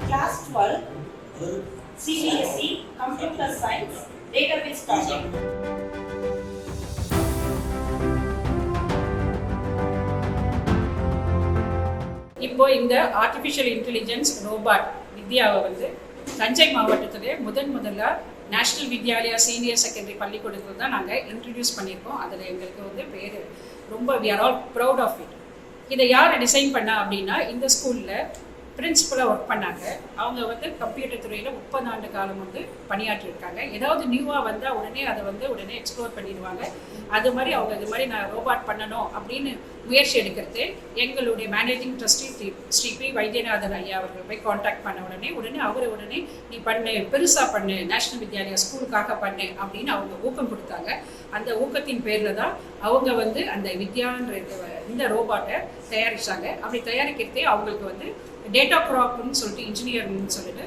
Class 12 CBSE Computer Science Database Project. இப்போ இந்த artificial intelligence robot வித்யாவை வந்து தஞ்சை மாவட்டத்திலே முதல்ல நேஷ்னல் வித்யாலயா சீனியர் செகண்டரி பள்ளிக்கூடத்தில் தான் நாங்கள் இன்ட்ரடியூஸ் பண்ணியிருக்கோம். அதில் எங்களுக்கு வந்து பேர் ரொம்ப we are all proud of it. இதை யார் டிசைன் பண்ணா அப்படின்னா, இந்த ஸ்கூலில் பிரின்சிபலாக ஒர்க் பண்ணாங்க. அவங்க வந்து கம்ப்யூட்டர் துறையில் 30 ஆண்டு காலம் வந்து பணியாற்றிருக்காங்க. ஏதாவது நியூவாக வந்தால் உடனே எக்ஸ்ப்ளோர் பண்ணிடுவாங்க. அது மாதிரி அவங்க இது மாதிரி நான் ரோபாட் பண்ணணும் அப்படின்னு முயற்சி எடுக்கிறது எங்களுடைய managing trustee Shri P Vaidyanathan ஐயா அவர்கள் போய் காண்டாக்ட் பண்ண உடனே நீ பண்ணு, பெருசாக பண்ணு, நேஷ்னல் வித்யாலயா ஸ்கூலுக்காக பண்ணு அப்படின்னு அவங்க ஊக்கம் கொடுத்தாங்க. அந்த ஊக்கத்தின் பேரில் தான் அவங்க வந்து அந்த வித்யான்ற இந்த ரோபாட்டை தயாரித்தாங்க. அப்படி தயாரிக்கிறதே அவங்களுக்கு வந்து டேட்டா க்ராப்னு சொல்லிட்டு இன்ஜினியரிங்னு சொல்லிட்டு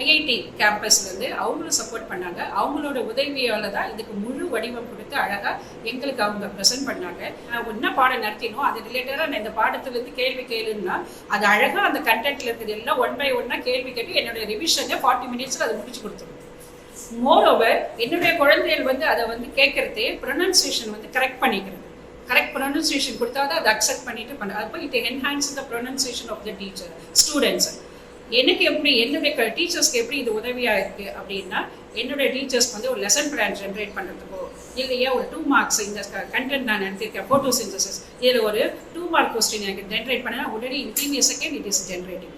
ஐஐடி கேம்பஸ்லேருந்து அவங்களும் சப்போர்ட் பண்ணாங்க. அவங்களோட உதவியால் தான் இதுக்கு முழு வடிவம் கொடுத்து அழகாக எங்களுக்கு அவங்க ப்ரெசென்ட் பண்ணாங்க. நான் என்ன பாடம் நடத்தினோம் அது ரிலேட்டடாக நான் இந்த பாடத்துலேருந்து கேள்வி கேளுன்னா அது அழகாக அந்த கண்டென்ட்டில் இருக்கிறது எல்லாம் 1 by 1 கேள்வி கேட்டு என்னுடைய ரிவிஷனை 40 மினிட்ஸில் அதை முடிச்சு கொடுத்துருவோம். மோரோவர் என்னுடைய குழந்தைகள் வந்து அதை வந்து கேட்குறதே ப்ரொனன்சியேஷன் வந்து கரெக்ட் பண்ணிக்கிறது. கரெக்ட் ப்ரொனன்சியேஷன் கொடுத்தா தான் அதை அக்செப்ட் பண்ணிட்டு பண்ண. அப்போ it enhance the pronunciation of the teacher students. எனக்கு எப்படி என்னுடைய டீச்சர்ஸ்க்கு எப்படி இது உதவியாக இருக்குது அப்படின்னா, என்னுடைய டீச்சர்ஸ்க்கு வந்து ஒரு லெசன் பிளான் ஜென்ரேட் பண்ணுறதுக்கோ இல்லையா ஒரு 2 மார்க்ஸ் இந்த கண்டென்ட் நான் நடத்திருக்கேன் ஃபோட்டோ சிந்தசிஸ் இதில் ஒரு 2 மார்க் கொஸ்டின் எனக்கு ஜென்ரேட் பண்ணா உடனே இன் a second it is generating.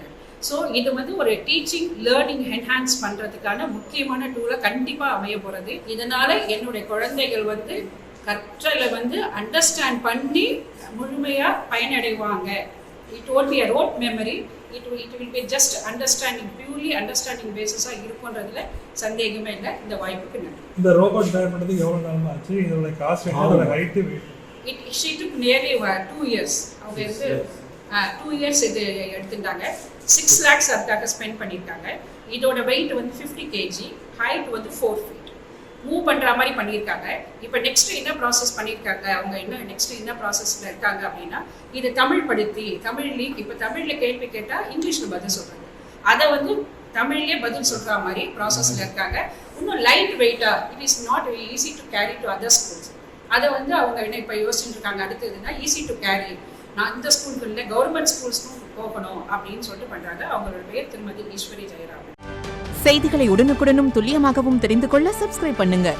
So இது வந்து ஒரு டீச்சிங் லேர்னிங் என்ஹான்ஸ் பண்ணுறதுக்கான முக்கியமான டூலாக கண்டிப்பாக அமைய போகிறது. இதனால் என்னுடைய குழந்தைகள் வந்து கற்றலை வந்து அண்டர்ஸ்டாண்ட் பண்ணி முழுமையாக பயனடைவாங்க. It won't be a rote memory, it will be just understanding, purely understanding பேசிஸாக இருக்குன்றதுல சந்தேகமே இல்லை. இந்த வாய்ப்புக்கு நன்றி. இந்த ரோபோட் தயார் பண்ணுறதுக்கு எவ்வளோ நாள் ஆச்சு? இதோட காஸ்ட் என்ன, இதோட height weight? she took nearly 2 years. அவங்க வந்து 2 years இது எடுத்துட்டாங்க. 6 lakhs அதுக்காக ஸ்பெண்ட் பண்ணியிருக்காங்க. இதோட வெயிட் வந்து 50 kg, ஹைட் வந்து 4 feet. மூவ் பண்ணுற மாதிரி பண்ணியிருக்காங்க. இப்போ நெக்ஸ்ட் என்ன ப்ராசஸ் பண்ணியிருக்காங்க, அவங்க என்ன ப்ராசஸில் இருக்காங்க அப்படின்னா, இது தமிழ் படுத்தி தமிழ்லேயும் இப்போ தமிழில் கேள்வி கேட்டால் இங்கிலீஷில் பதில் சொல்கிறாங்க. அதை வந்து தமிழ்லேயே பதில் சொல்கிற மாதிரி ப்ராசஸில் இருக்காங்க. இன்னும் லைட் வெயிட்டாக it is not easy to carry to other schools. அதை வந்து அவங்க என்ன இப்போ யோசிச்சுட்டு இருக்காங்க, அடுத்ததுன்னா ஈஸி டு கேரி, நான் இந்த ஸ்கூலுக்கு இல்லை கவர்மெண்ட் ஸ்கூல்ஸ்க்கும் போகணும் அப்படின்னு சொல்லிட்டு பண்ணுறாங்க. அவங்களோட பேர் திருமதி ஈஸ்வரி ஜெயராமன். செய்திகளை உடனுக்குடனும் துல்லியமாகவும் தெரிந்து கொள்ள சப்ஸ்கிரைப் பண்ணுங்க.